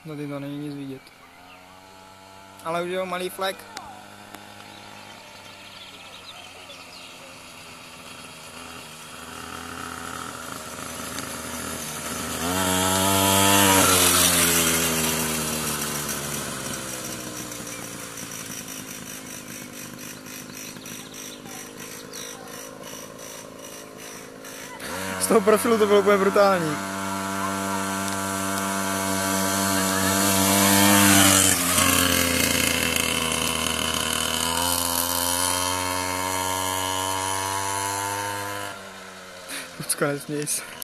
Tady to není nic vidět. Ale už je malý flek. Z toho profilu to bylo úplně brutální. Lucka, nesměj se.